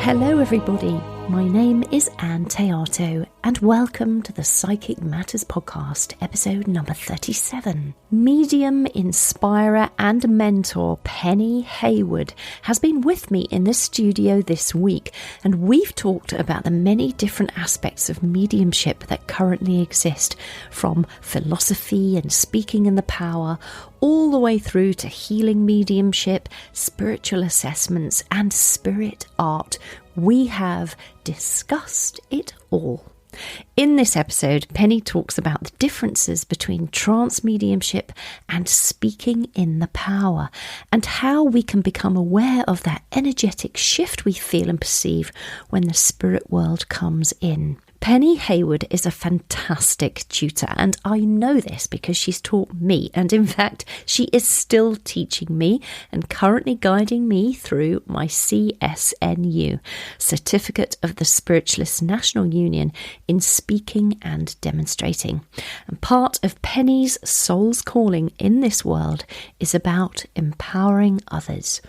Hello everybody, my name is Ann Théato and welcome to the Psychic Matters podcast, episode number 37. Medium, inspirer and mentor Penny Hayward has been with me in the studio this week, and we've talked about the many different aspects of mediumship that currently exist, from philosophy and speaking in the power, all the way through to healing mediumship, spiritual assessments and spirit art. We have discussed it all. In this episode, Penny talks about the differences between trance mediumship and speaking in the power, and how we can become aware of that energetic shift we feel and perceive when the spirit world comes in. Penny Hayward is a fantastic tutor, and I know this because she's taught me, and in fact she is still teaching me and currently guiding me through my CSNU, Certificate of the Spiritualist National Union in Speaking and Demonstrating. And part of Penny's soul's calling in this world is about empowering others.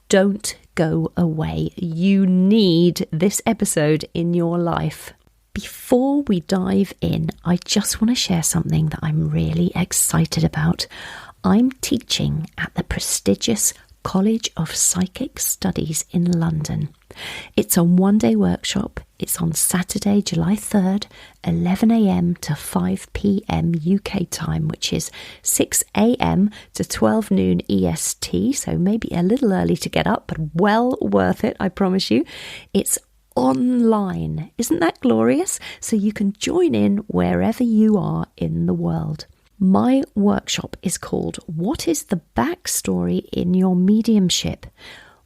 Don't go away. You need this episode in your life. Before we dive in, I just want to share something that I'm really excited about. I'm teaching at the prestigious College of Psychic Studies in London. It's a one-day workshop. It's on Saturday, July 3rd, 11 a.m. to 5 p.m. UK time, which is 6 a.m. to 12 noon EST, so maybe a little early to get up, but well worth it, I promise you. It's online. Isn't that glorious? So you can join in wherever you are in the world. My workshop is called What is the Backstory in Your Mediumship?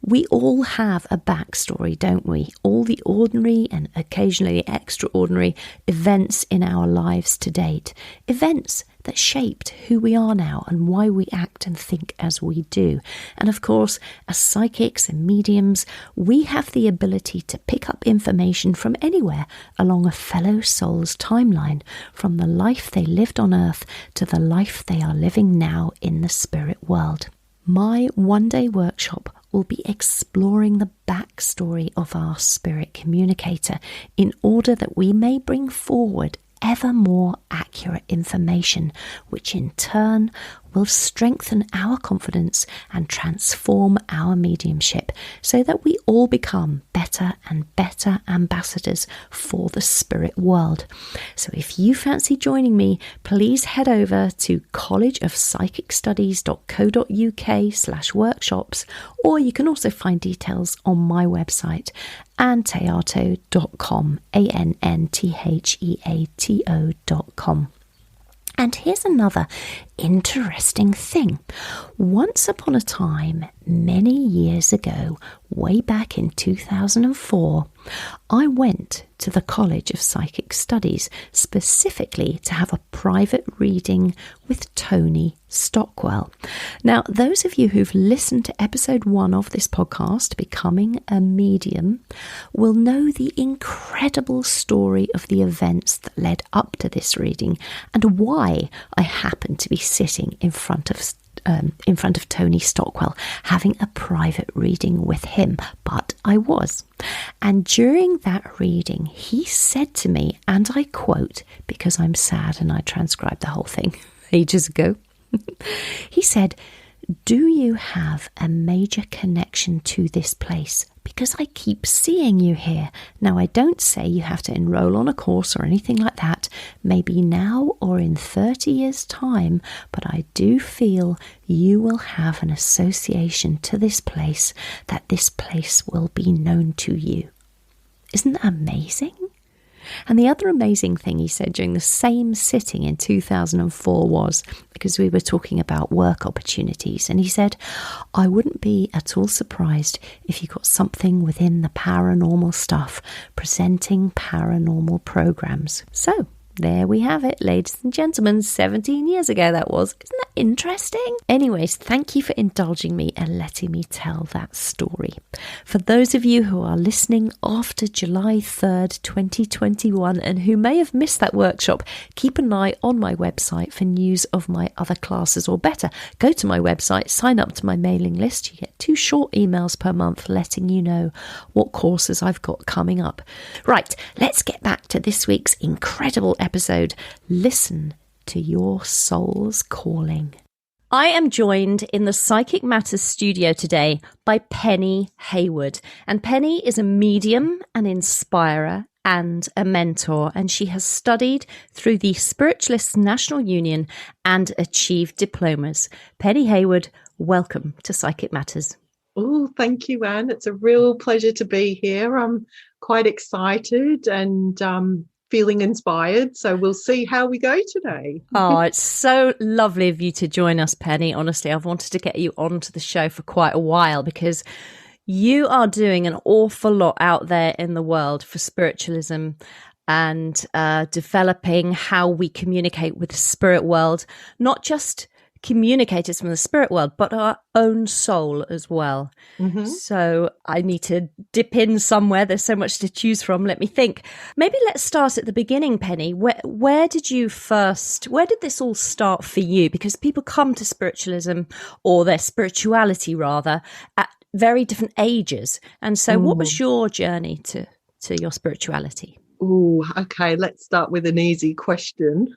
We all have a backstory, don't we? All the ordinary and occasionally extraordinary events in our lives to date. Events that shaped who we are now and why we act and think as we do. And of course, as psychics and mediums, we have the ability to pick up information from anywhere along a fellow soul's timeline, from the life they lived on Earth to the life they are living now in the spirit world. My one-day workshop will be exploring the backstory of our spirit communicator in order that we may bring forward ever more accurate information, which in turn will strengthen our confidence and transform our mediumship so that we all become better and better ambassadors for the spirit world. So if you fancy joining me, please head over to collegeofpsychicstudies.co.uk/workshops, or you can also find details on my website, anntheato.com, ANNTHEATO.com. And here's another interesting thing. Once upon a time, many years ago, way back in 2004, I went to the College of Psychic Studies specifically to have a private reading with Tony Stockwell. Now, those of you who've listened to episode 1 of this podcast, Becoming a Medium, will know the incredible story of the events that led up to this reading and why I happened to be sitting in front of Tony Stockwell having a private reading with him, but I was. And during that reading, he said to me, and I quote, because I'm sad and I transcribed the whole thing ages ago, he said, "Do you have a major connection to this place? Because I keep seeing you here. Now, I don't say you have to enroll on a course or anything like that, maybe now or in 30 years' time, but I do feel you will have an association to this place, that this place will be known to you." Isn't that amazing? And the other amazing thing he said during the same sitting in 2004 was, because we were talking about work opportunities, and he said, "I wouldn't be at all surprised if you got something within the paranormal stuff, presenting paranormal programs." So There we have it, ladies and gentlemen. 17 years ago that was. Isn't that interesting? Anyways, thank you for indulging me and letting me tell that story. For those of you who are listening after July 3rd, 2021, and who may have missed that workshop, keep an eye on my website for news of my other classes, or better, go to my website, sign up to my mailing list. You get 2 short emails per month letting you know what courses I've got coming up. Right, let's get back to this week's incredible episode. Listen to your soul's calling. I am joined in the Psychic Matters studio today by Penny Hayward. And Penny is a medium, an inspirer, and a mentor. And she has studied through the Spiritualists National Union and achieved diplomas. Penny Hayward, welcome to Psychic Matters. Oh, thank you, Anne. It's a real pleasure to be here. I'm quite excited and feeling inspired. So we'll see how we go today. Oh, it's so lovely of you to join us, Penny. Honestly, I've wanted to get you onto the show for quite a while because you are doing an awful lot out there in the world for spiritualism and developing how we communicate with the spirit world, not just communicators from the spirit world, but our own soul as well. Mm-hmm. So I need to dip in somewhere. There's so much to choose from. Let me think. Maybe let's start at the beginning, Penny. Where did this all start for you? Because people come to spiritualism, or their spirituality rather, at very different ages. And so what was your journey to your spirituality? Oh, okay. Let's start with an easy question.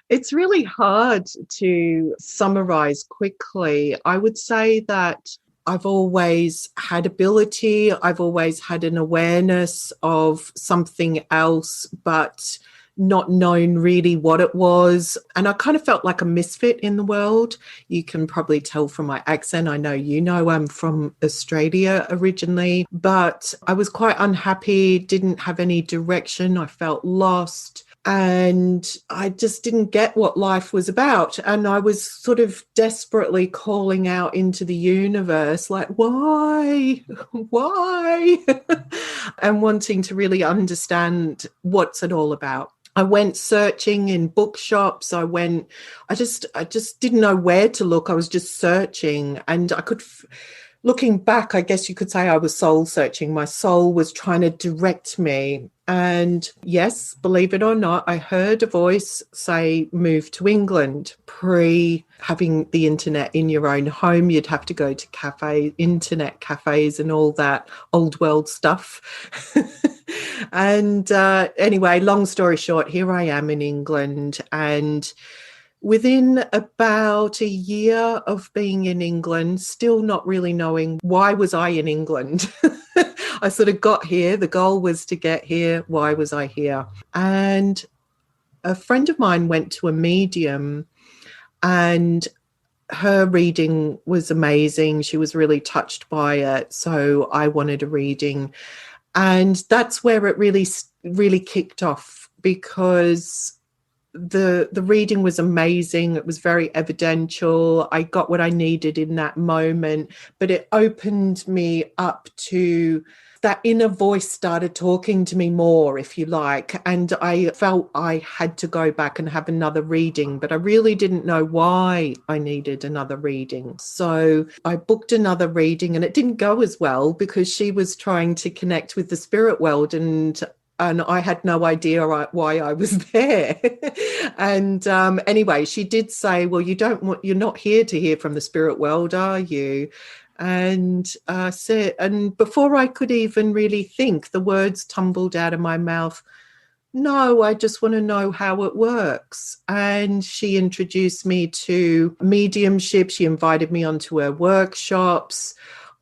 It's really hard to summarize quickly. I would say that I've always had ability. I've always had an awareness of something else, but not known really what it was. And I kind of felt like a misfit in the world. You can probably tell from my accent. I know you know I'm from Australia originally, but I was quite unhappy, didn't have any direction. I felt lost. And I just didn't get what life was about. And I was sort of desperately calling out into the universe, like, why? And wanting to really understand what's it all about. I went searching in bookshops. I just didn't know where to look. I was just searching, and looking back, I guess you could say I was soul searching. My soul was trying to direct me. And yes, believe it or not, I heard a voice say, move to England. Having the internet in your own home, you'd have to go to internet cafes and all that old world stuff. And anyway, long story short, here I am in England. And within about a year of being in England, still not really knowing why was I in England. I sort of got here. The goal was to get here. Why was I here? And a friend of mine went to a medium, and her reading was amazing. She was really touched by it. So I wanted a reading. And that's where it really kicked off, because the reading was amazing. It was very evidential. I got what I needed in that moment, but it opened me up to that inner voice started talking to me more, if you like. And I felt I had to go back and have another reading, but I really didn't know why I needed another reading. So I booked another reading, and it didn't go as well because she was trying to connect with the spirit world, and I had no idea why I was there. And anyway, she did say, well, you're not here to hear from the spirit world, are you? And before I could even really think, the words tumbled out of my mouth. No, I just want to know how it works. And she introduced me to mediumship. She invited me onto her workshops.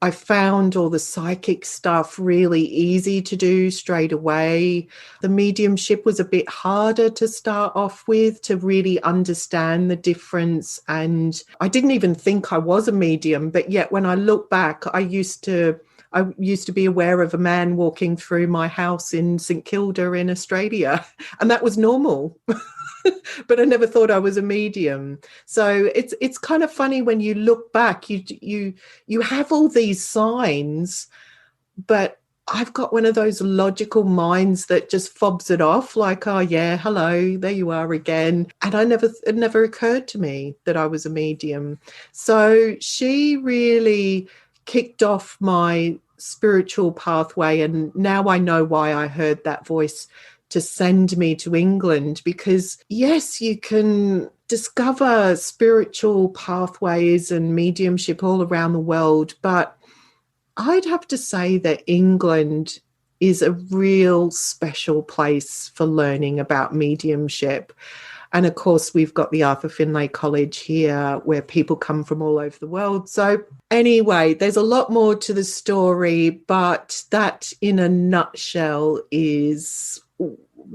I found all the psychic stuff really easy to do straight away. The mediumship was a bit harder to start off with, to really understand the difference. And I didn't even think I was a medium, but yet when I look back, I used to be aware of a man walking through my house in St Kilda in Australia, and that was normal. But I never thought I was a medium. So it's kind of funny when you look back, you have all these signs, but I've got one of those logical minds that just fobs it off like, oh yeah, hello, there you are again. And it never occurred to me that I was a medium. So she really kicked off my spiritual pathway. And now I know why I heard that voice to send me to England, because yes, you can discover spiritual pathways and mediumship all around the world, but I'd have to say that England is a real special place for learning about mediumship. And of course, we've got the Arthur Findlay College here where people come from all over the world. So anyway, there's a lot more to the story, but that in a nutshell is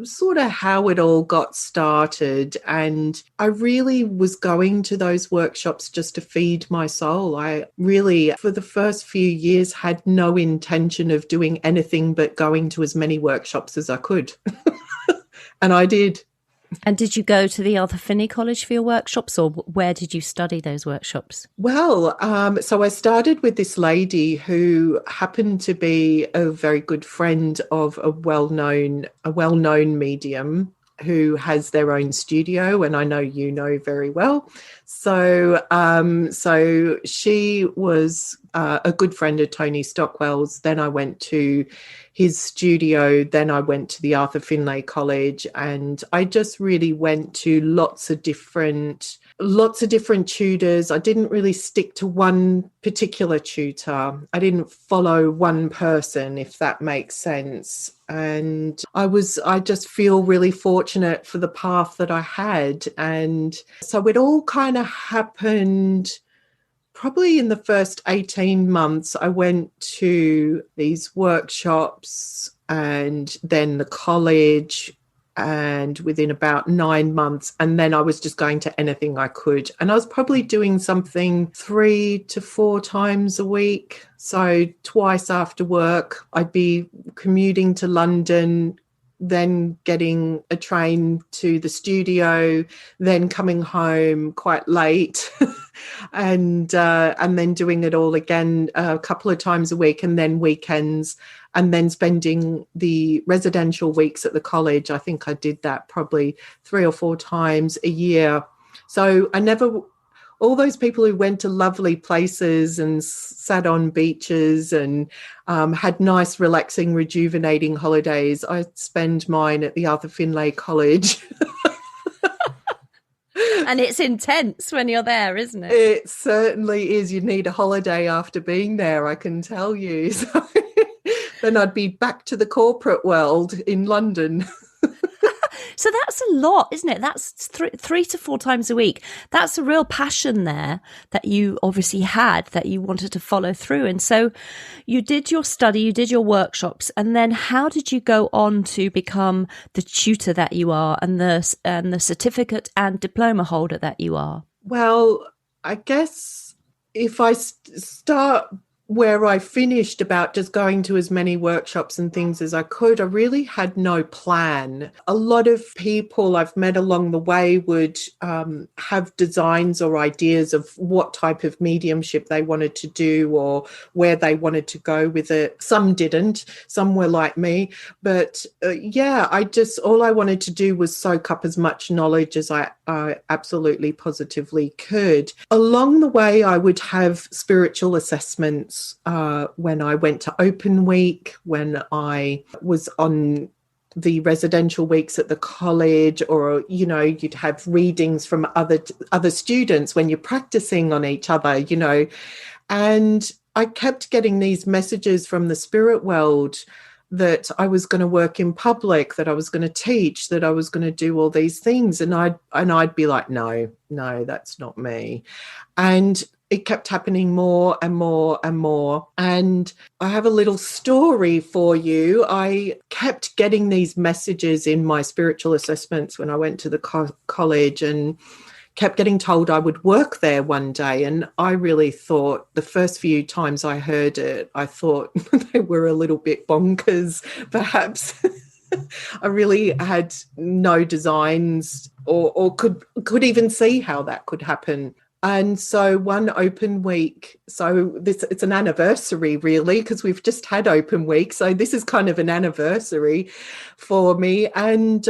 sort of how it all got started. And I really was going to those workshops just to feed my soul. I really, for the first few years, had no intention of doing anything but going to as many workshops as I could. And I did. And did you go to the Arthur Finney College for your workshops, or where did you study those workshops? Well, so I started with this lady who happened to be a very good friend of a well-known medium who has their own studio, and I know you know very well. So she was a good friend of Tony Stockwell's. Then I went to his studio. Then I went to the Arthur Findlay College, and I just really went to lots of different tutors. I didn't really stick to one particular tutor. I didn't follow one person, if that makes sense. And I just feel really fortunate for the path that I had. And so it all kind of happened probably in the first 18 months. I went to these workshops and then the college, and within about 9 months, and then I was just going to anything I could. And I was probably doing something 3 to 4 times a week. So twice after work, I'd be commuting to London, then getting a train to the studio, then coming home quite late and then doing it all again a couple of times a week, and then weekends, and then spending the residential weeks at the college. I think I did that probably 3 or 4 times a year. So all those people who went to lovely places and sat on beaches and had nice, relaxing, rejuvenating holidays, I spend mine at the Arthur Findlay College. And it's intense when you're there, isn't it? It certainly is. You need a holiday after being there, I can tell you. So then I'd be back to the corporate world in London. So that's a lot, isn't it? That's 3 to 4 times a week. That's a real passion there that you obviously had, that you wanted to follow through. And so you did your study, you did your workshops, and then how did you go on to become the tutor that you are and the certificate and diploma holder that you are? Well, I guess if I start where I finished about just going to as many workshops and things as I could, I really had no plan. A lot of people I've met along the way would have designs or ideas of what type of mediumship they wanted to do or where they wanted to go with it. Some didn't. Some were like me. But all I wanted to do was soak up as much knowledge as I absolutely positively could. Along the way, I would have spiritual assessments when I went to Open Week, when I was on the residential weeks at the college, or, you'd have readings from other students when you're practicing on each other, and I kept getting these messages from the spirit world that I was going to work in public, that I was going to teach, that I was going to do all these things. And I'd be like, no, that's not me. And it kept happening more and more and more. And I have a little story for you. I kept getting these messages in my spiritual assessments when I went to the college, and kept getting told I would work there one day. And I really thought, the first few times I heard it, I thought they were a little bit bonkers, perhaps. I really had no designs or could even see how that could happen. And so one open week, so it's an anniversary really, because we've just had open week. So this is kind of an anniversary for me. And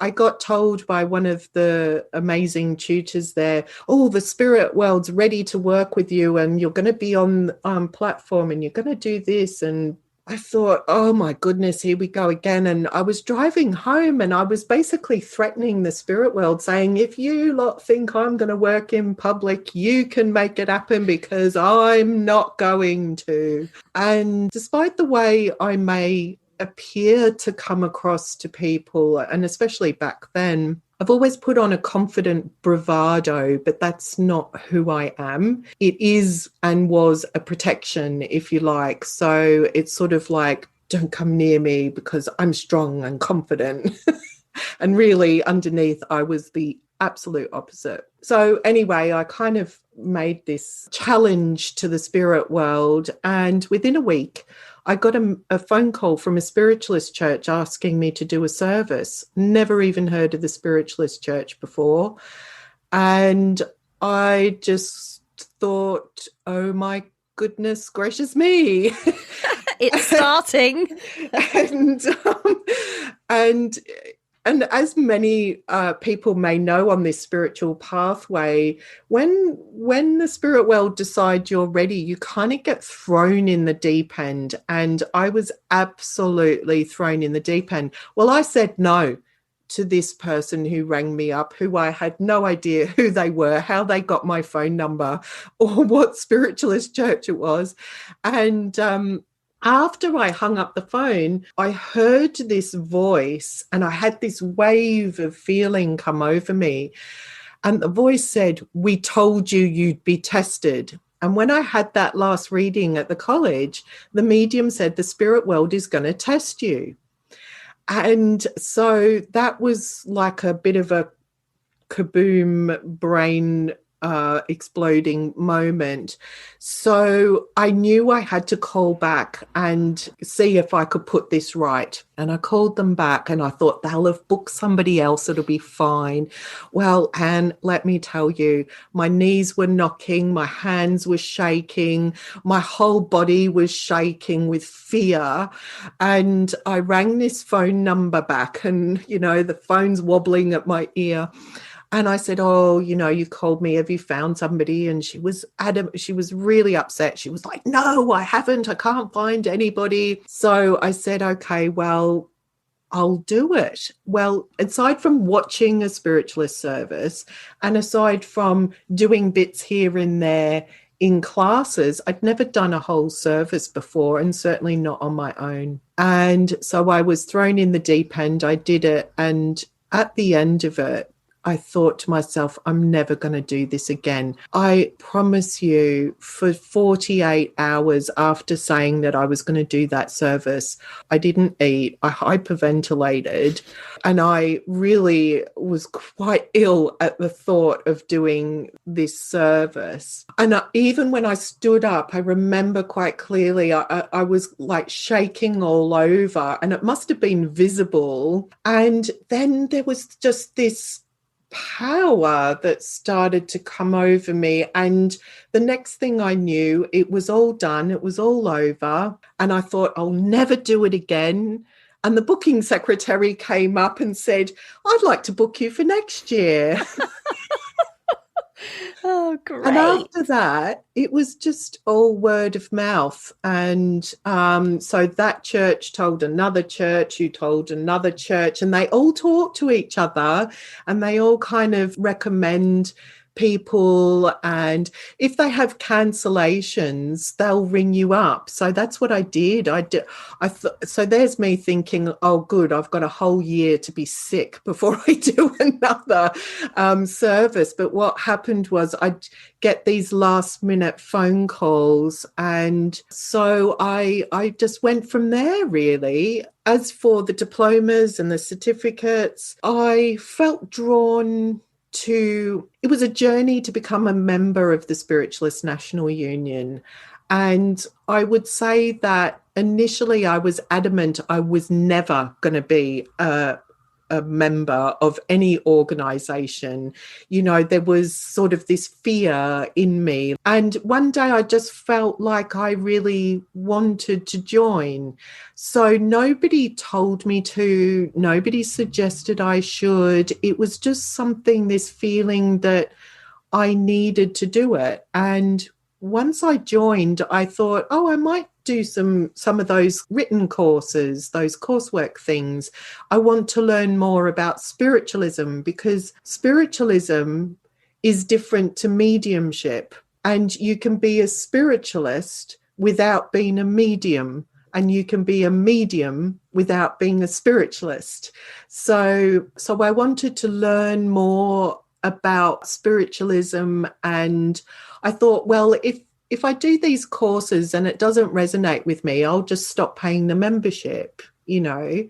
I got told by one of the amazing tutors there, oh, the spirit world's ready to work with you, and you're going to be on platform, and you're going to do this. And I thought, oh my goodness, here we go again. And I was driving home and I was basically threatening the spirit world, saying, if you lot think I'm going to work in public, you can make it happen, because I'm not going to. And despite the way I may appear to come across to people, and especially back then, I've always put on a confident bravado, but that's not who I am. It is and was a protection, if you like. So it's sort of like, don't come near me because I'm strong and confident. And really underneath, I was the absolute opposite. So anyway, I kind of made this challenge to the spirit world. And within a week, I got a phone call from a spiritualist church asking me to do a service. Never even heard of the spiritualist church before. And I just thought, oh my goodness gracious me. It's starting. And as many people may know on this spiritual pathway, when the spirit world decide you're ready, you kind of get thrown in the deep end. And I was absolutely thrown in the deep end. Well, I said no to this person who rang me up, who I had no idea who they were, how they got my phone number, or what spiritualist church it was. And after I hung up the phone, I heard this voice and I had this wave of feeling come over me. And the voice said, we told you you'd be tested. And when I had that last reading at the college, the medium said, the spirit world is going to test you. And so that was like a bit of a kaboom brain exploding moment. So I knew I had to call back and see if I could put this right. And I called them back and I thought, they'll have booked somebody else, it'll be fine. Well, Anne, let me tell you, my knees were knocking, my hands were shaking, my whole body was shaking with fear. And I rang this phone number back and, you know, the phone's wobbling at my ear. And I said, oh, you know, you called me. Have you found somebody? And she was adamant. She was really upset. She was like, no, I haven't. I can't find anybody. So I said, okay, well, I'll do it. Well, aside from watching a spiritualist service and aside from doing bits here and there in classes, I'd never done a whole service before, and certainly not on my own. And so I was thrown in the deep end. I did it. And at the end of it, I thought to myself, I'm never going to do this again. I promise you, for 48 hours after saying that I was going to do that service, I didn't eat. I hyperventilated, and I really was quite ill at the thought of doing this service. And even when I stood up, I remember quite clearly, I was like shaking all over, and it must have been visible. And then there was just this power that started to come over me, and the next thing I knew, it was all done, it was all over, and I thought, I'll never do it again. And the booking secretary came up and said, I'd like to book you for next year. Oh, great. And after that, it was just all word of mouth. And so that church told another church, who told another church, and they all talk to each other and they all kind of recommend people. And if they have cancellations, they'll ring you up. So that's what I did. So there's me thinking, oh, good, I've got a whole year to be sick before I do another service. But what happened was I'd get these last minute phone calls. And so I just went from there, really. As for the diplomas and the certificates, I felt drawn to, it was a journey to become a member of the Spiritualist National Union. And I would say that initially I was adamant I was never going to be a a member of any organization, you know, there was sort of this fear in me. And one day I just felt like I really wanted to join. So nobody told me to, nobody suggested I should. It was just something, this feeling that I needed to do it. And once I joined, I thought, oh, I might do some of those written courses, those coursework things. I want to learn more about spiritualism, because spiritualism is different to mediumship. And you can be a spiritualist without being a medium, and you can be a medium without being a spiritualist. So I wanted to learn more about spiritualism, and I thought, well, if I do these courses and it doesn't resonate with me, I'll just stop paying the membership, you know.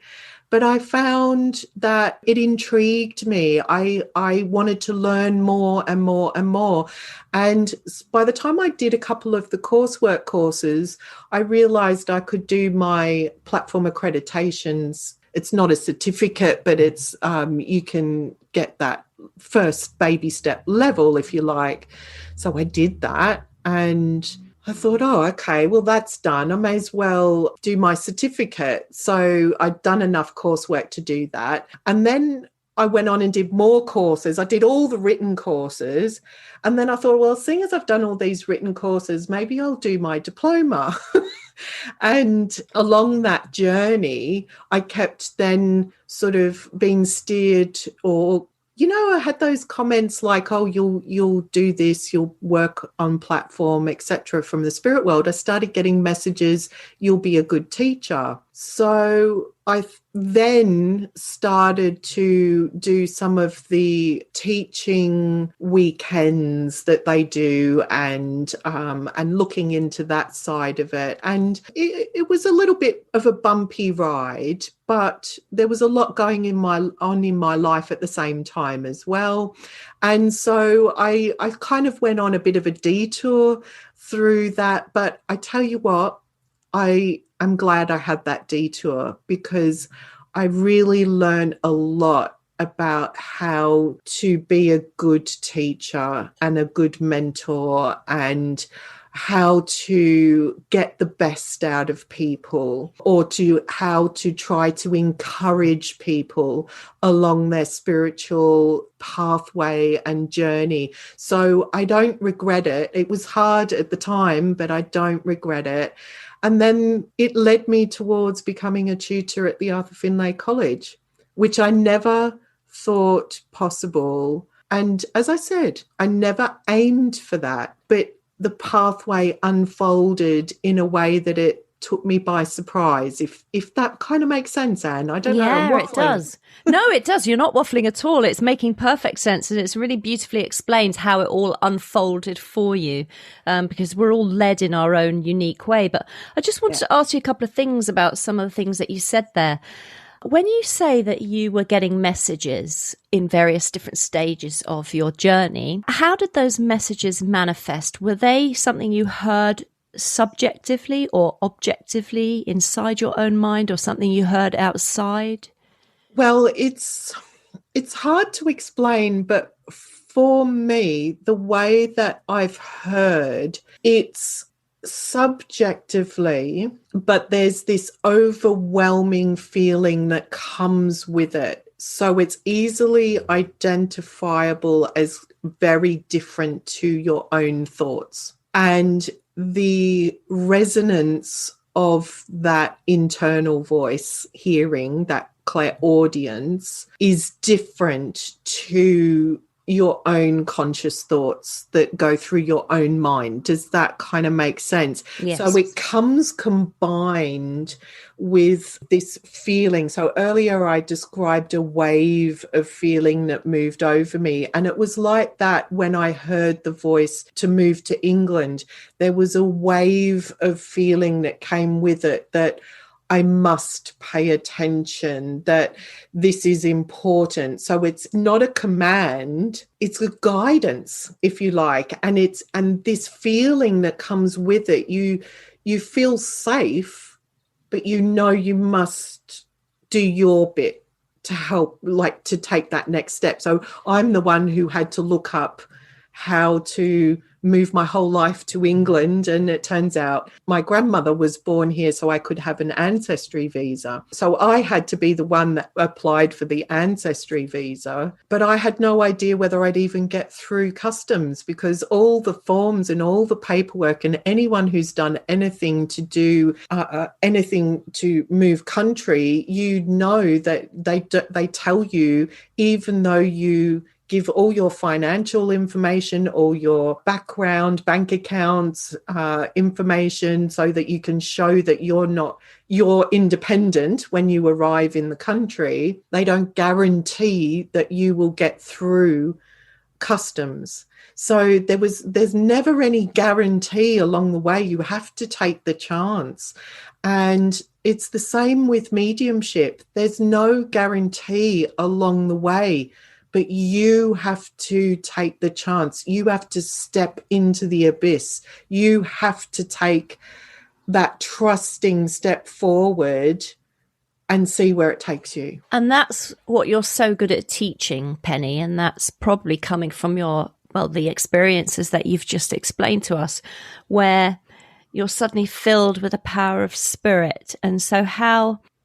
But I found that it intrigued me. I wanted to learn more and more and more. And by the time I did a couple of the coursework courses, I realized I could do my platform accreditations. It's not a certificate, but it's you can get that first baby step level, if you like. So I did that, and I thought, oh, okay, well, that's done. I may as well do my certificate. So I'd done enough coursework to do that. And then I went on and did more courses. I did all the written courses. And then I thought, well, seeing as I've done all these written courses, maybe I'll do my diploma. And along that journey, I kept then sort of being steered, or, you know, I had those comments like, oh, you'll do this, you'll work on platform, etc. from the spirit world. I started getting messages, you'll be a good teacher. So I then started to do some of the teaching weekends that they do, and looking into that side of it. And it was a little bit of a bumpy ride, but there was a lot going on in my life at the same time as well. And so I kind of went on a bit of a detour through that. But I tell you what, I'm glad I had that detour, because I really learned a lot about how to be a good teacher and a good mentor, and how to get the best out of people, or how to try to encourage people along their spiritual pathway and journey. So I don't regret it. It was hard at the time, but I don't regret it. And then it led me towards becoming a tutor at the Arthur Findlay College, which I never thought possible. And as I said, I never aimed for that, but the pathway unfolded in a way that it took me by surprise, if that kind of makes sense, Anne. I don't know. Yeah, it does. No, it does. You're not waffling at all. It's making perfect sense, and it's really beautifully explained how it all unfolded for you, because we're all led in our own unique way. But I just wanted to ask you a couple of things about some of the things that you said there. When you say that you were getting messages in various different stages of your journey, how did those messages manifest? Were they something you heard subjectively or objectively inside your own mind, or something you heard outside? Well, it's hard to explain, but for me, the way that I've heard, it's subjectively, but there's this overwhelming feeling that comes with it. So it's easily identifiable as very different to your own thoughts. And the resonance of that internal voice hearing, that clairaudience, is different to your own conscious thoughts that go through your own mind. Does that kind of make sense? Yes. So it comes combined with this feeling. So earlier I described a wave of feeling that moved over me. And it was like that when I heard the voice to move to England. There was a wave of feeling that came with it, that I must pay attention, that this is important. So it's not a command, it's a guidance, if you like. And this feeling that comes with it, you feel safe, but you know you must do your bit to help, like to take that next step. So I'm the one who had to look up how to move my whole life to England. And it turns out my grandmother was born here, so I could have an ancestry visa. So I had to be the one that applied for the ancestry visa. But I had no idea whether I'd even get through customs, because all the forms and all the paperwork, and anyone who's done anything to do anything to move country, you know that they tell you, even though you give all your financial information, all your background, bank accounts, information, so that you can show that you're independent when you arrive in the country. They don't guarantee that you will get through customs. So there's never any guarantee along the way. You have to take the chance. And it's the same with mediumship. There's no guarantee along the way, but you have to take the chance. You have to step into the abyss. You have to take that trusting step forward and see where it takes you. And that's what you're so good at teaching, Penny. And that's probably coming from the experiences that you've just explained to us, where you're suddenly filled with the power of spirit. And so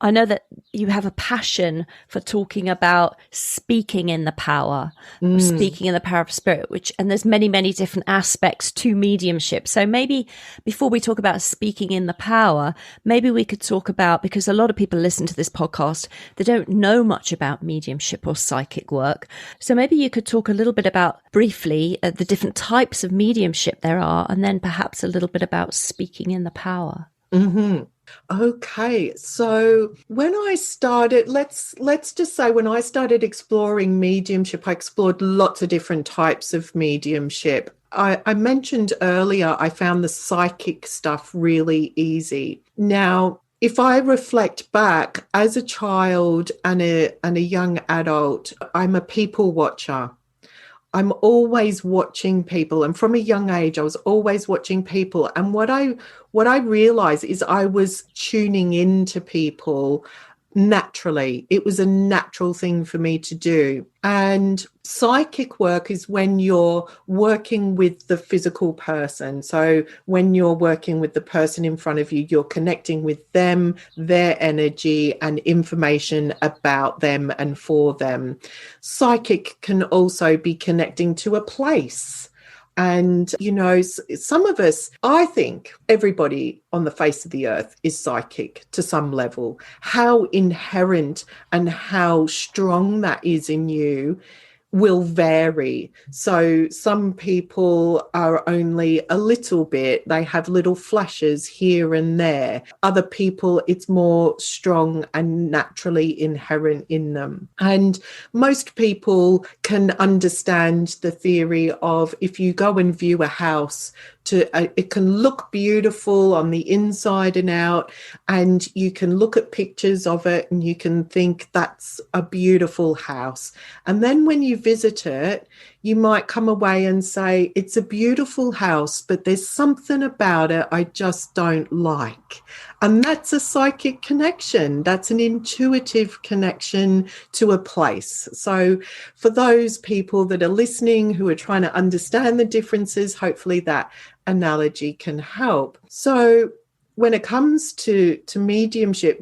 I know that you have a passion for talking about speaking in the power of spirit, and there's many, many different aspects to mediumship. So maybe before we talk about speaking in the power, maybe we could talk about, because a lot of people listen to this podcast, they don't know much about mediumship or psychic work. So maybe you could talk a little bit about briefly the different types of mediumship there are, and then perhaps a little bit about speaking in the power. Mm-hmm. Okay, so when I started, let's just say when I started exploring mediumship, I explored lots of different types of mediumship. I mentioned earlier, I found the psychic stuff really easy. Now, if I reflect back as a child and a young adult, I'm a people watcher. I'm always watching people. And from a young age, I was always watching people. And what I realized is I was tuning into people naturally. It was a natural thing for me to do. And psychic work is when you're working with the physical person. So when you're working with the person in front of you, you're connecting with them, their energy, and information about them and for them. Psychic can also be connecting to a place. And, some of us, I think everybody on the face of the earth is psychic to some level. How inherent and how strong that is in you will vary. So some people are only a little bit, they have little flashes here and there. Other people, it's more strong and naturally inherent in them. And most people can understand the theory of, if you go and view a house, it can look beautiful on the inside and out, and you can look at pictures of it and you can think that's a beautiful house. And then when you visit it, you might come away and say, it's a beautiful house, but there's something about it I just don't like. And that's a psychic connection. That's an intuitive connection to a place. So for those people that are listening who are trying to understand the differences, hopefully that analogy can help. So when it comes to mediumship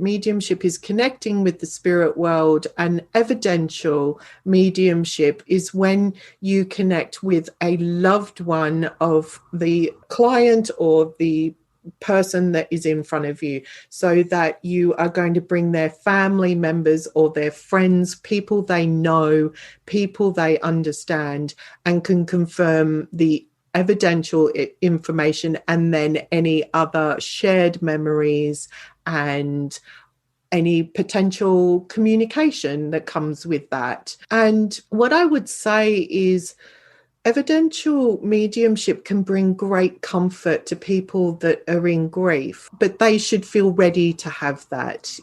is connecting with the spirit world, and evidential mediumship is when you connect with a loved one of the client or the person that is in front of you, so that you are going to bring their family members or their friends, people they know, people they understand, and can confirm the evidential information, and then any other shared memories and any potential communication that comes with that. And what I would say is evidential mediumship can bring great comfort to people that are in grief, but they should feel ready to have that.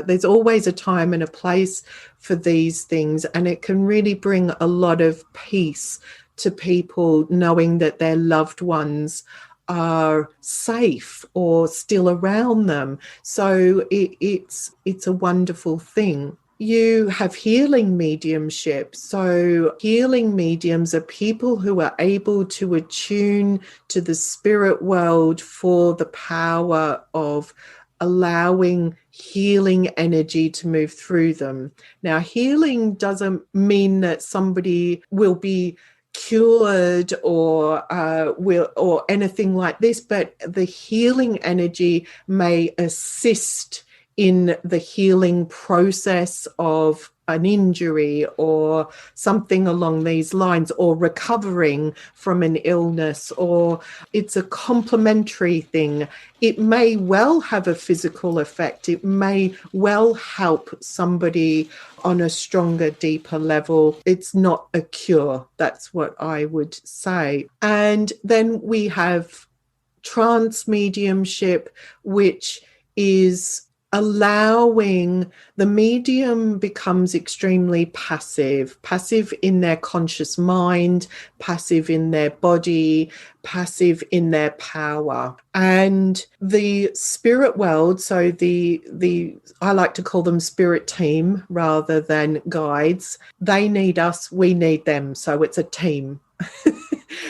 There's always a time and a place for these things, and it can really bring a lot of peace to people knowing that their loved ones are safe or still around them. So it's a wonderful thing. You have healing mediumship. So healing mediums are people who are able to attune to the spirit world for the power of allowing healing energy to move through them. Now, healing doesn't mean that somebody will be cured or anything like this, but the healing energy may assist in the healing process of an injury or something along these lines, or recovering from an illness, or it's a complementary thing. It may well have a physical effect. It may well help somebody on a stronger, deeper level. It's not a cure. That's what I would say. And then we have trance mediumship, which is allowing the medium becomes extremely passive in their conscious mind, passive in their body, passive in their power. And the spirit world, so the I like to call them spirit team rather than guides, they need us, we need them. So it's a team.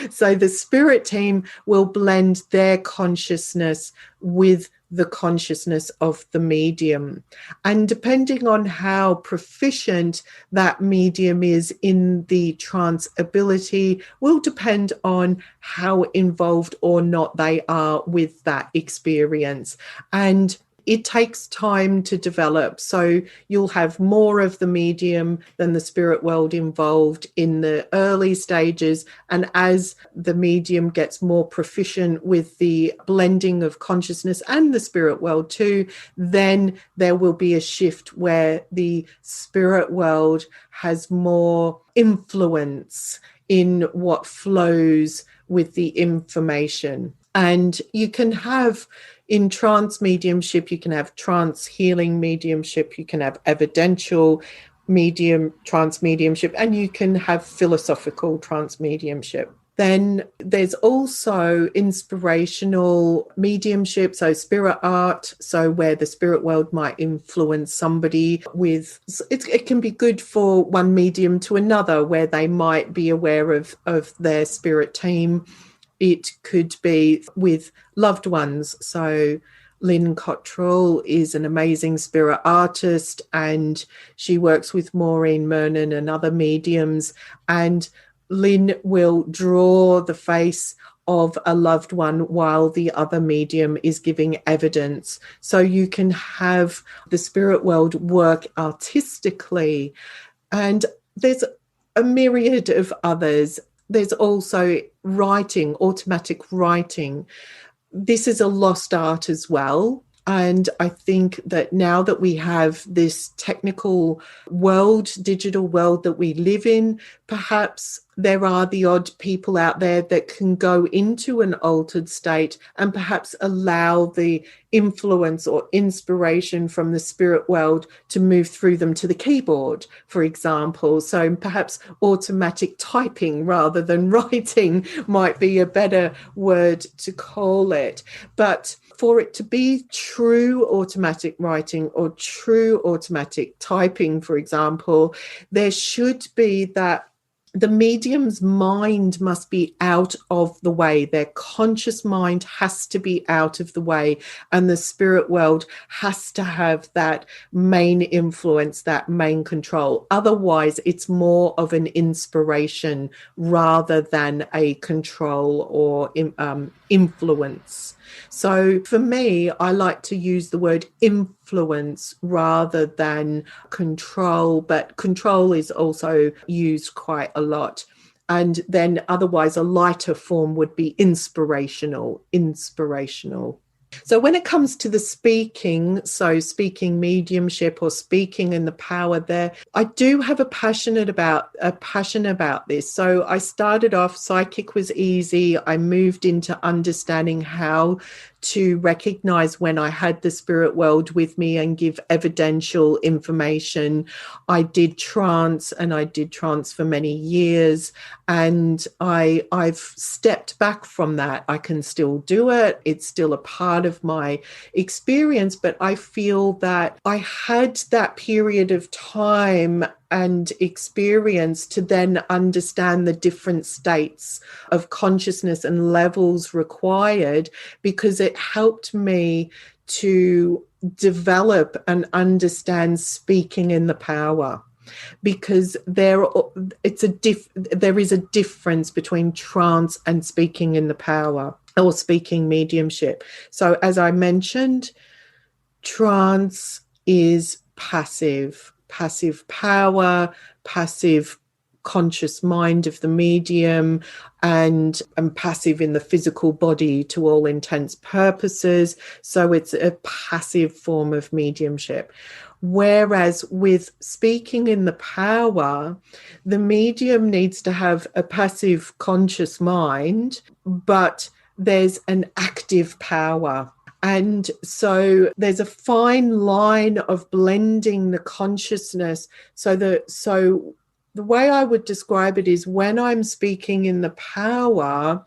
So the spirit team will blend their consciousness with the consciousness of the medium. And depending on how proficient that medium is in the trance ability will depend on how involved or not they are with that experience. And it takes time to develop. So you'll have more of the medium than the spirit world involved in the early stages. And as the medium gets more proficient with the blending of consciousness and the spirit world too, then there will be a shift where the spirit world has more influence in what flows with the information. And you can have, in trance mediumship, you can have trance healing mediumship, you can have evidential trance mediumship, and you can have philosophical trance mediumship. Then there's also inspirational mediumship, so spirit art, so where the spirit world might influence somebody with, it can be good for one medium to another, where they might be aware of their spirit team. It could be with loved ones. So Lynn Cottrell is an amazing spirit artist, and she works with Maureen Mernon and other mediums. And Lynn will draw the face of a loved one while the other medium is giving evidence. So you can have the spirit world work artistically. And there's a myriad of others. There's also writing, automatic writing. This is a lost art as well. And I think that now that we have this technical world, digital world that we live in, perhaps there are the odd people out there that can go into an altered state and perhaps allow the influence or inspiration from the spirit world to move through them to the keyboard, for example. So perhaps automatic typing rather than writing might be a better word to call it. But for it to be true automatic writing or true automatic typing, for example, there should be that the medium's mind must be out of the way. Their conscious mind has to be out of the way, and the spirit world has to have that main influence, that main control. Otherwise, it's more of an inspiration rather than a control or influence. So for me, I like to use the word influence rather than control, but control is also used quite a lot. And then otherwise a lighter form would be inspirational. So when it comes to the speaking, so speaking mediumship or speaking in the power there, I do have a passion about this. So I started off, psychic was easy. I moved into understanding how to recognize when I had the spirit world with me and give evidential information. I did trance, and I did trance for many years, and I've stepped back from that. I can still do it. It's still a part of my experience, but I feel that I had that period of time and experience to then understand the different states of consciousness and levels required, because it helped me to develop and understand speaking in the power. Because there is a difference between trance and speaking in the power, or speaking mediumship. So as I mentioned, trance is passive power, passive conscious mind of the medium, and passive in the physical body to all intents purposes. So it's a passive form of mediumship. Whereas with speaking in the power, the medium needs to have a passive conscious mind, but there's an active power. And so there's a fine line of blending the consciousness. So the way I would describe it is, when I'm speaking in the power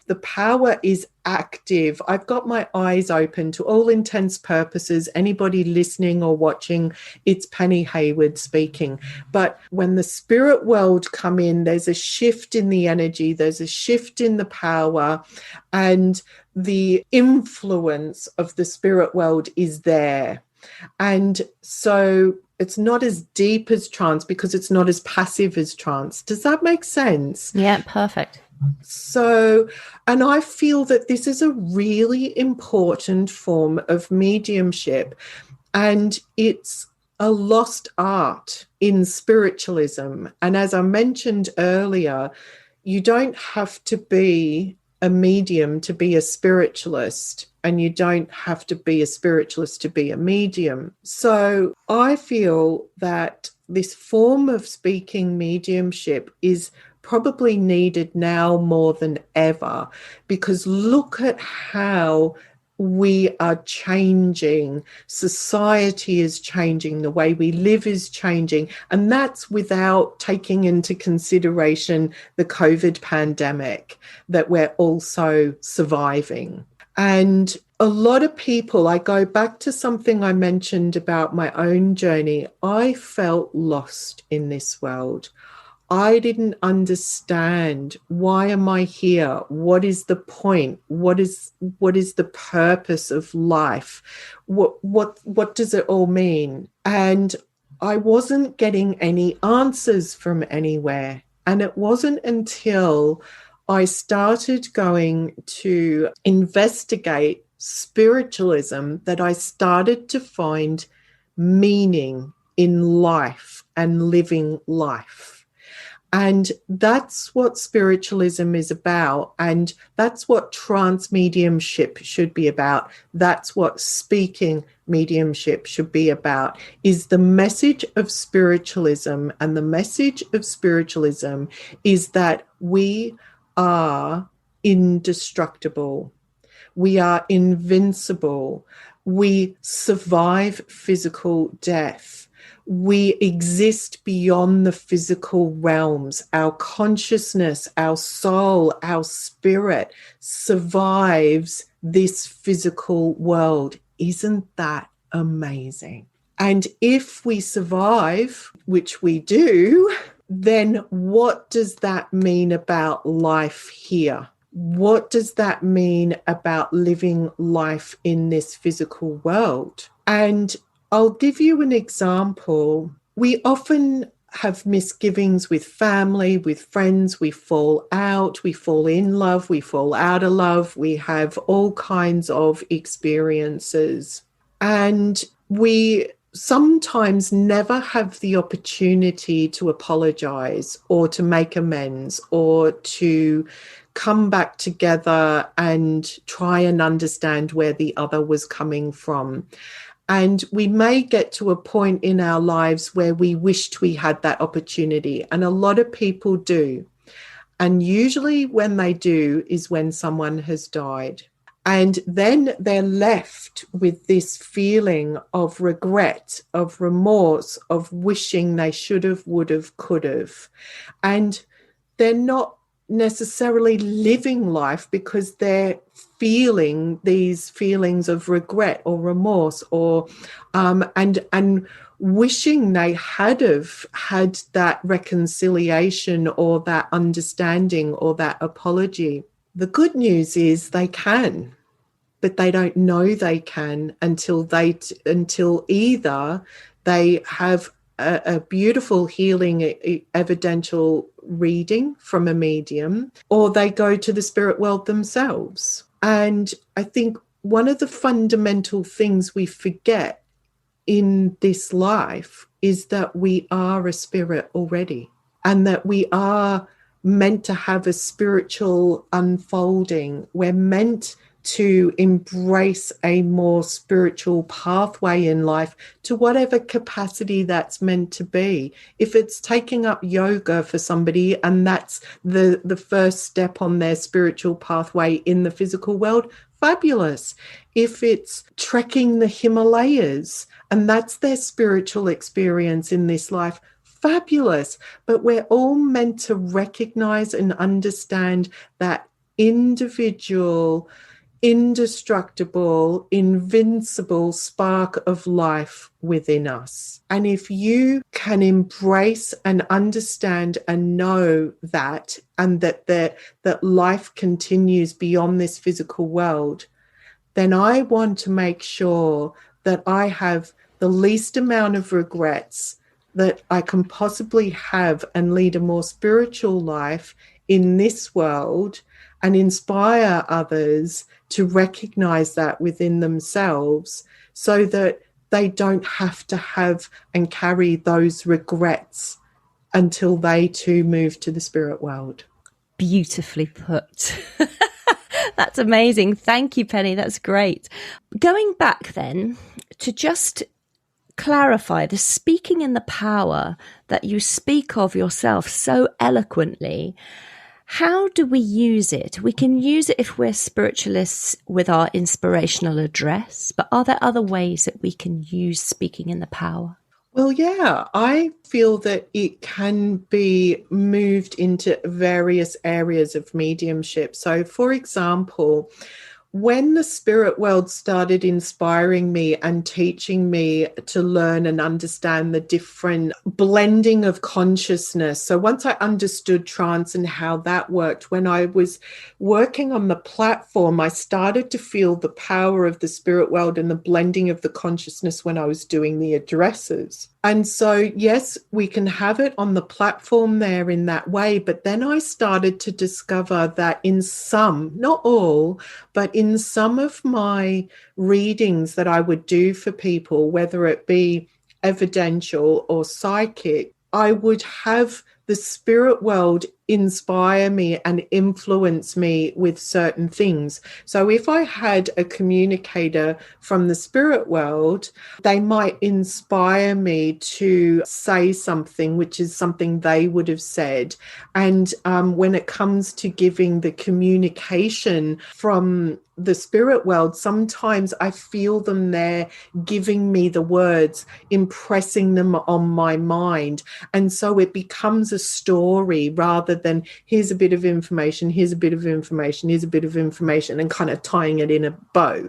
is active. I've got my eyes open to all intents purposes. Anybody listening or watching, it's Penny Hayward speaking. But when the spirit world come in, there's a shift in the energy, there's a shift in the power, and the influence of the spirit world is there. And so it's not as deep as trance, because it's not as passive as trance. Does that make sense? Yeah, perfect. So, and I feel that this is a really important form of mediumship, and it's a lost art in spiritualism. And as I mentioned earlier, you don't have to be a medium to be a spiritualist, and you don't have to be a spiritualist to be a medium. So I feel that this form of speaking mediumship is probably needed now more than ever, because look at how we are changing. Society is changing. The way we live is changing. And that's without taking into consideration the COVID pandemic that we're also surviving. And a lot of people, I go back to something I mentioned about my own journey. I felt lost in this world. I didn't understand, why am I here? What is the point? What is the purpose of life? What does it all mean? And I wasn't getting any answers from anywhere. And it wasn't until I started going to investigate spiritualism that I started to find meaning in life and living life. And that's what spiritualism is about. And that's what trance mediumship should be about. That's what speaking mediumship should be about, is the message of spiritualism. And the message of spiritualism is that we are indestructible. We are invincible. We survive physical death. We exist beyond the physical realms. Our consciousness, our soul, our spirit survives this physical world. Isn't that amazing? And if we survive, which we do, then what does that mean about life here? What does that mean about living life in this physical world? And I'll give you an example. We often have misgivings with family, with friends. We fall out, we fall in love, we fall out of love. We have all kinds of experiences. And we sometimes never have the opportunity to apologize or to make amends or to come back together and try and understand where the other was coming from. And we may get to a point in our lives where we wished we had that opportunity. And a lot of people do. And usually when they do is when someone has died. And then they're left with this feeling of regret, of remorse, of wishing they should have, would have, could have. And they're not necessarily living life because they're feeling these feelings of regret or remorse, or and wishing they had have had that reconciliation or that understanding or that apology. The good news is they can, but they don't know they can until either they have a beautiful healing evidential reading from a medium, or they go to the spirit world themselves. And I think one of the fundamental things we forget in this life is that we are a spirit already, and that we are meant to have a spiritual unfolding. We're meant to embrace a more spiritual pathway in life to whatever capacity that's meant to be. If it's taking up yoga for somebody and that's the first step on their spiritual pathway in the physical world, fabulous. If it's trekking the Himalayas and that's their spiritual experience in this life, fabulous. But we're all meant to recognize and understand that individual, indestructible, invincible spark of life within us. And if you can embrace and understand and know that, and that life continues beyond this physical world, then I want to make sure that I have the least amount of regrets that I can possibly have and lead a more spiritual life in this world, and inspire others to recognize that within themselves, so that they don't have to have and carry those regrets until they too move to the spirit world. Beautifully put. That's amazing. Thank you, Penny. That's great. Going back then to just clarify the speaking in the power that you speak of yourself so eloquently. How do we use it? We can use it if we're spiritualists with our inspirational address, but are there other ways that we can use speaking in the power? Well, yeah, I feel that it can be moved into various areas of mediumship. So, for example, when the spirit world started inspiring me and teaching me to learn and understand the different blending of consciousness. So once I understood trance and how that worked, when I was working on the platform, I started to feel the power of the spirit world and the blending of the consciousness when I was doing the addresses. And so, yes, we can have it on the platform there in that way. But then I started to discover that in some, not all, but in some of my readings that I would do for people, whether it be evidential or psychic, I would have the spirit world inspire me and influence me with certain things. So if I had a communicator from the spirit world, they might inspire me to say something, which is something they would have said. And when it comes to giving the communication from the spirit world, sometimes I feel them there giving me the words, impressing them on my mind. And so it becomes a story rather than here's a bit of information, here's a bit of information, here's a bit of information, and kind of tying it in a bow.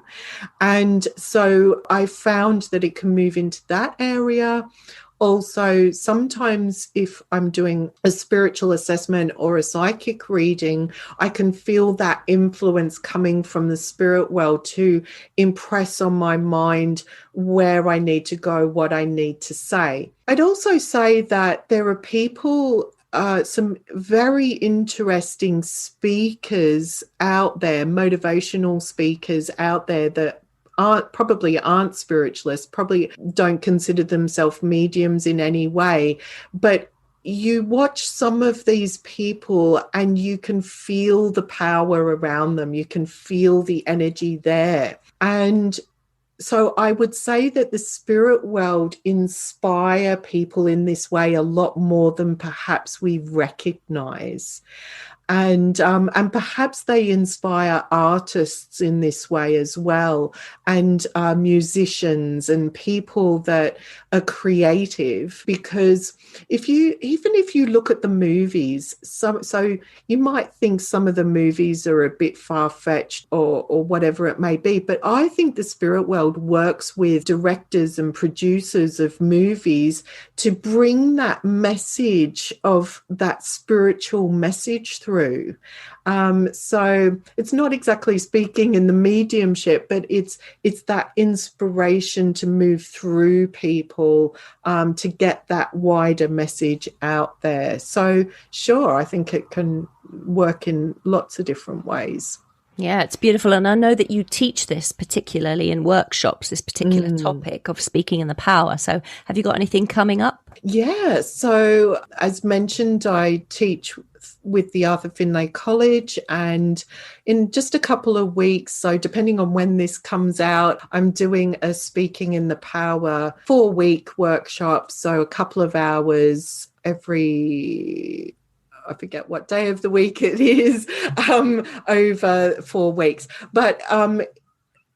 And so I found that it can move into that area. Also, sometimes if I'm doing a spiritual assessment or a psychic reading, I can feel that influence coming from the spirit world to impress on my mind where I need to go, what I need to say. I'd also say that there are people, some very interesting speakers out there, motivational speakers out there that aren't spiritualists, probably don't consider themselves mediums in any way, but you watch some of these people and you can feel the power around them. You can feel the energy there. And so I would say that the spirit world inspire people in this way a lot more than perhaps we recognize. and perhaps they inspire artists in this way as well, and musicians and people that are creative. Because if you look at the movies, so you might think some of the movies are a bit far-fetched or whatever it may be, but I think the spirit world works with directors and producers of movies to bring that message of that spiritual message through. So it's not exactly speaking in the mediumship, but it's that inspiration to move through people, to get that wider message out there. So sure, I think it can work in lots of different ways. Yeah, it's beautiful. And I know that you teach this particularly in workshops, this particular topic of speaking in the power. So have you got anything coming up? Yeah. So as mentioned, I teach with the Arthur Finlay College, and in just a couple of weeks, so depending on when this comes out, I'm doing a Speaking in the Power 4-week workshop. So a couple of hours every, I forget what day of the week it is, over 4 weeks. But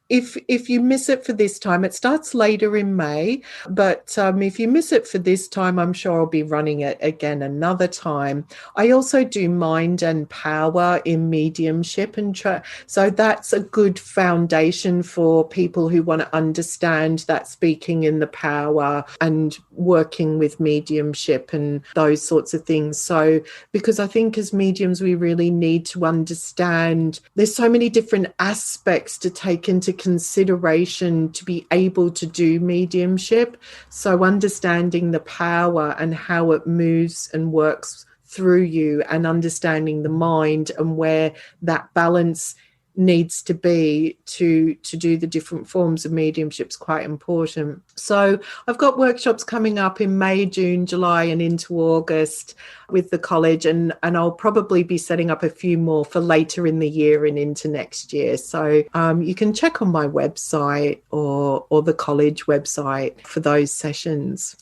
if you miss it for this time, it starts later in May, but if you miss it for this time, I'm sure I'll be running it again another time. I also do mind and power in mediumship, and so that's a good foundation for people who want to understand that speaking in the power and working with mediumship and those sorts of things. So because I think as mediums, we really need to understand there's so many different aspects to take into consideration to be able to do mediumship. So understanding the power and how it moves and works through you, and understanding the mind and where that balance needs to be to do the different forms of mediumship is quite important. So I've got workshops coming up in May, June, July and into August with the college, and I'll probably be setting up a few more for later in the year and into next year. So you can check on my website or the college website for those sessions.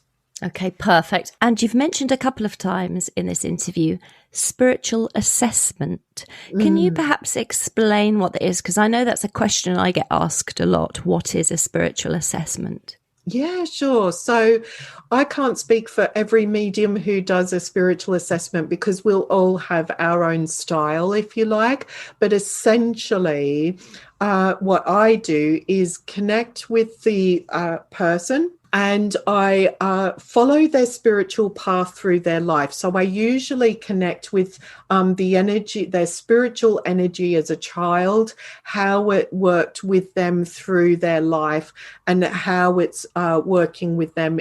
Okay, perfect. And you've mentioned a couple of times in this interview spiritual assessment. Can you perhaps explain what that is? Because I know that's a question I get asked a lot. What is a spiritual assessment? Yeah, sure. So I can't speak for every medium who does a spiritual assessment, because we'll all have our own style, if you like. But essentially, what I do is connect with the person, and I follow their spiritual path through their life. So I usually connect with the energy, their spiritual energy as a child, how it worked with them through their life, and how it's working with them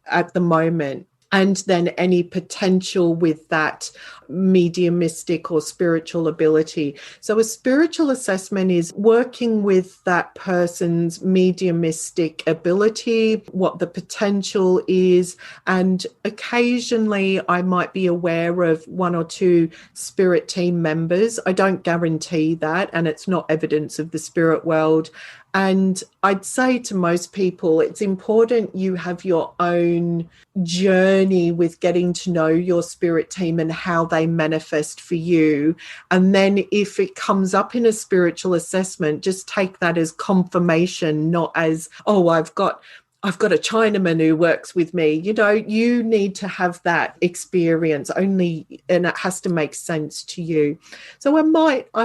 at the moment. And then any potential with that mediumistic or spiritual ability. So a spiritual assessment is working with that person's mediumistic ability, what the potential is, and occasionally I might be aware of 1 or 2 spirit team members. I don't guarantee that, and it's not evidence of the spirit world. And I'd say to most people, it's important you have your own journey with getting to know your spirit team and how they manifest for you. And then if it comes up in a spiritual assessment, just take that as confirmation, not as, oh, I've got a Chinaman who works with me. You know, you need to have that experience only, and it has to make sense to you. So I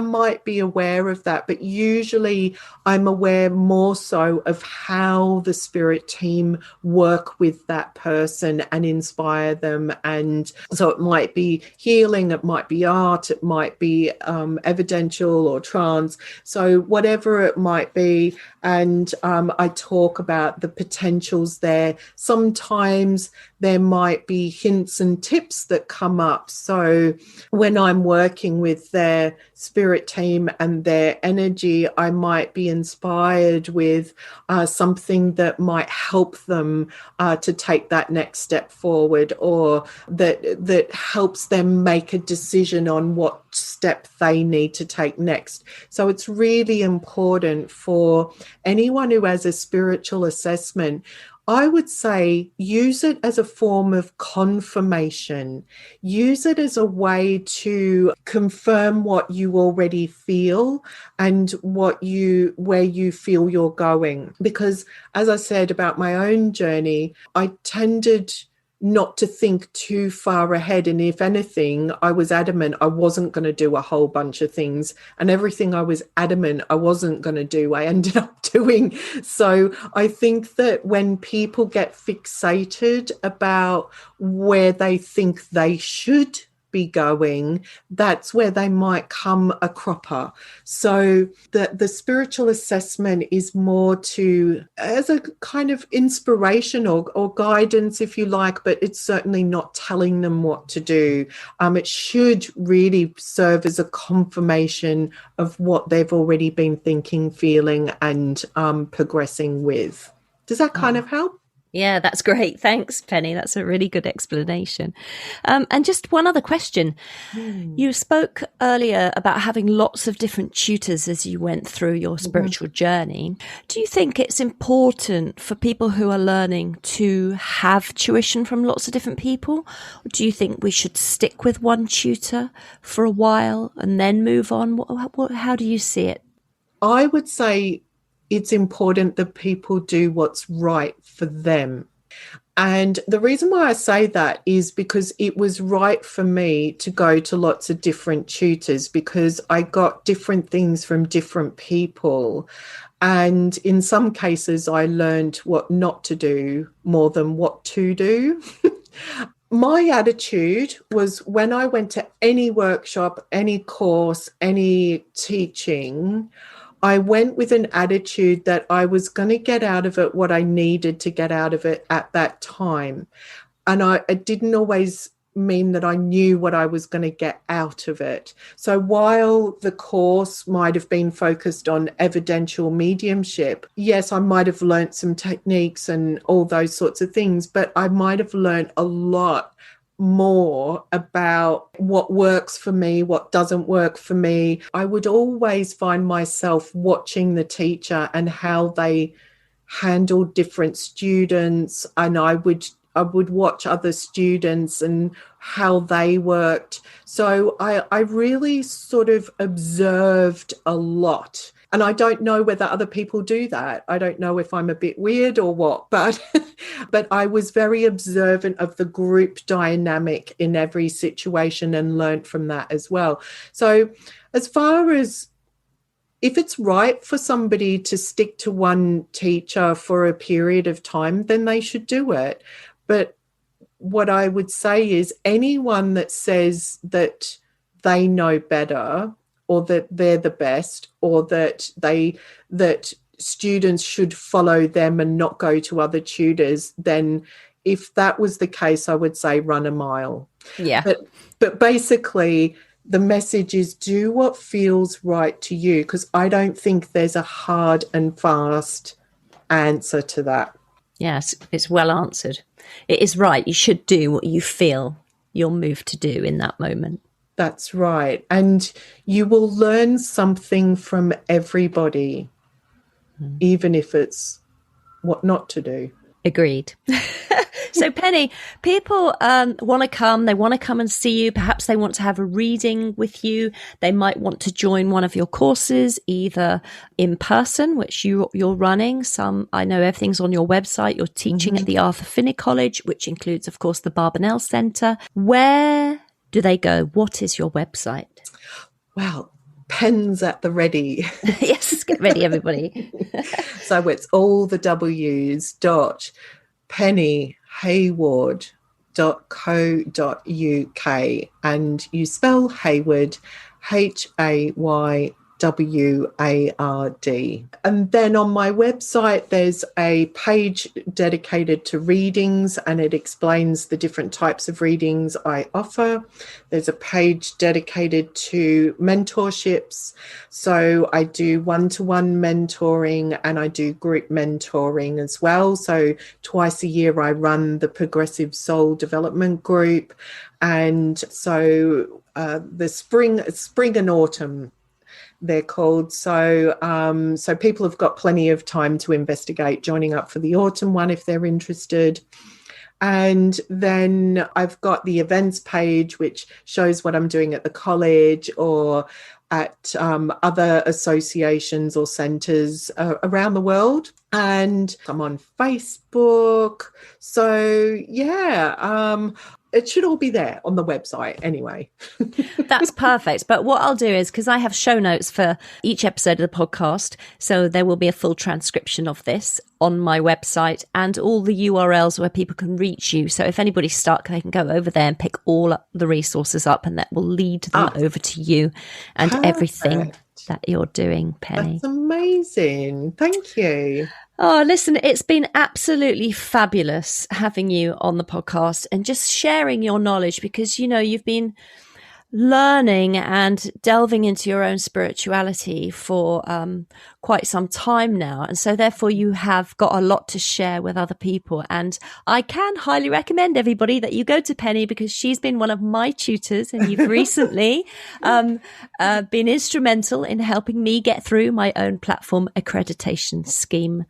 might be aware of that, but usually I'm aware more so of how the spirit team work with that person and inspire them. And so it might be healing, it might be art, it might be evidential or trance. So whatever it might be. And I talk about the potentials there. Sometimes there might be hints and tips that come up. So when I'm working with their spirit team and their energy, I might be inspired with something that might help them to take that next step forward, or that helps them make a decision on what step they need to take next. So it's really important for anyone who has a spiritual assessment. I would say use it as a form of confirmation. Use it as a way to confirm what you already feel and where you feel you're going. Because as I said about my own journey, I tended not to think too far ahead. And if anything, I was adamant I wasn't going to do a whole bunch of things. And everything I was adamant I wasn't going to do, I ended up doing. So I think that when people get fixated about where they think they should be going, that's where they might come a cropper. So the spiritual assessment is more to as a kind of inspiration or guidance, if you like, but it's certainly not telling them what to do. It should really serve as a confirmation of what they've already been thinking, feeling, and progressing with. Does that kind of help? Yeah, that's great. Thanks, Penny. That's a really good explanation. And just one other question. You spoke earlier about having lots of different tutors as you went through your spiritual journey. Do you think it's important for people who are learning to have tuition from lots of different people? Or do you think we should stick with one tutor for a while and then move on? How do you see it? I would say it's important that people do what's right for them. And the reason why I say that is because it was right for me to go to lots of different tutors because I got different things from different people. And in some cases, I learned what not to do more than what to do. My attitude was when I went to any workshop, any course, any teaching, I went with an attitude that I was going to get out of it what I needed to get out of it at that time. And it didn't always mean that I knew what I was going to get out of it. So while the course might have been focused on evidential mediumship, yes, I might have learnt some techniques and all those sorts of things, but I might have learnt a lot more about what works for me, what doesn't work for me. I would always find myself watching the teacher and how they handled different students, and I would watch other students and how they worked. So I really sort of observed a lot. And I don't know whether other people do that. I don't know if I'm a bit weird or what, but I was very observant of the group dynamic in every situation and learnt from that as well. So as far as if it's right for somebody to stick to one teacher for a period of time, then they should do it. But what I would say is anyone that says that they know better or that they're the best or that students should follow them and not go to other tutors, then if that was the case, I would say run a mile. Yeah. But basically the message is do what feels right to you, because I don't think there's a hard and fast answer to that. Yes, it's well answered. It is right. You should do what you feel you're moved to do in that moment. That's right. And you will learn something from everybody, even if it's what not to do. Agreed. So Penny, people want to come, they want to come and see you. Perhaps they want to have a reading with you. They might want to join one of your courses, either in person, which you're running. I know everything's on your website. You're teaching at the Arthur Finney College, which includes, of course, the Barbanel Centre. Where do they go? What is your website? Well, pens at the ready. Yes, get ready, everybody. So it's all the W's .pennyhayward.co.uk, and you spell Hayward Hayward. And then on my website, there's a page dedicated to readings, and it explains the different types of readings I offer. There's a page dedicated to mentorships. So I do one-to-one mentoring and I do group mentoring as well. So twice a year, I run the Progressive Soul Development Group. And so the spring and autumn, they're called. So so people have got plenty of time to investigate joining up for the autumn one if they're interested. And then I've got the events page, which shows what I'm doing at the college or at other associations or centres around the world. And I'm on Facebook. So, yeah, it should all be there on the website anyway. That's perfect. But what I'll do is, because I have show notes for each episode of the podcast, so there will be a full transcription of this on my website and all the URLs where people can reach you. So if anybody's stuck, they can go over there and pick all the resources up, and that will lead them over to you and everything that you're doing, Penny. That's amazing. Thank you. Oh, listen, it's been absolutely fabulous having you on the podcast and just sharing your knowledge, because, you know, you've been learning and delving into your own spirituality for quite some time now. And so therefore you have got a lot to share with other people. And I can highly recommend everybody that you go to Penny, because she's been one of my tutors, and you've recently been instrumental in helping me get through my own platform accreditation scheme.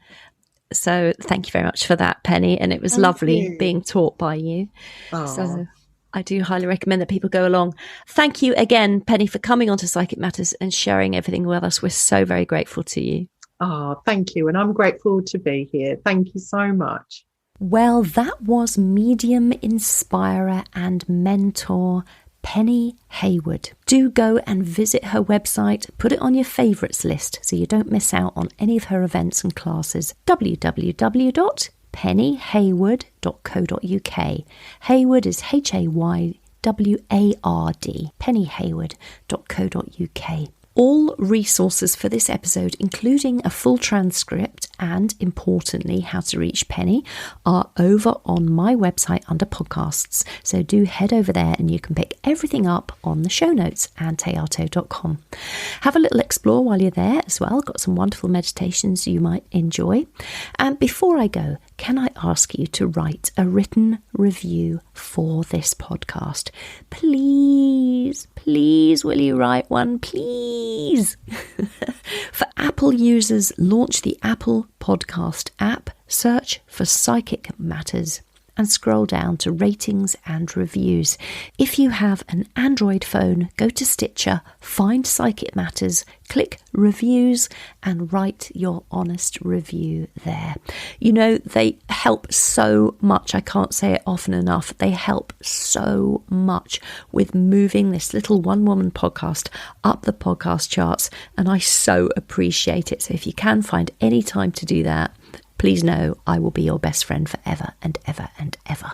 So thank you very much for that, Penny. And it was lovely being taught by you. Aww. So I do highly recommend that people go along. Thank you again, Penny, for coming on to Psychic Matters and sharing everything with us. We're so very grateful to you. Oh, thank you. And I'm grateful to be here. Thank you so much. Well, that was medium, inspirer and mentor Penny Hayward. Do go and visit her website. Put it on your favourites list so you don't miss out on any of her events and classes. www.pennyhayward.co.uk. Hayward is Hayward, pennyhayward.co.uk. All resources for this episode, including a full transcript and, importantly, how to reach Penny, are over on my website under podcasts. So do head over there and you can pick everything up on the show notes, anntheato.com. Have a little explore while you're there as well. Got some wonderful meditations you might enjoy. And before I go, can I ask you to write a written review for this podcast? Please, will you write one? Please. For Apple users, launch the Apple Podcast app, search for Psychic Matters, and scroll down to ratings and reviews. If you have an Android phone, go to Stitcher, find Psychic Matters, click reviews and write your honest review there. You know, they help so much. I can't say it often enough. They help so much with moving this little one-woman podcast up the podcast charts, and I so appreciate it. So if you can find any time to do that, please know I will be your best friend forever and ever and ever.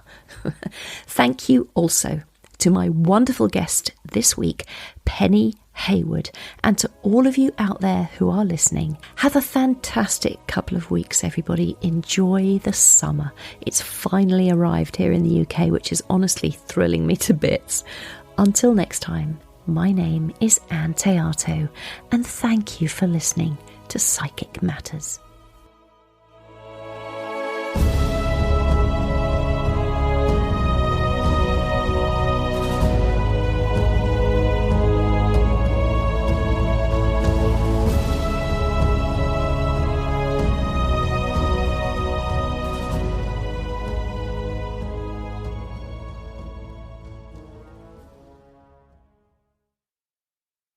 Thank you also to my wonderful guest this week, Penny Hayward, and to all of you out there who are listening. Have a fantastic couple of weeks, everybody. Enjoy the summer. It's finally arrived here in the UK, which is honestly thrilling me to bits. Until next time, my name is Ann Théato, and thank you for listening to Psychic Matters.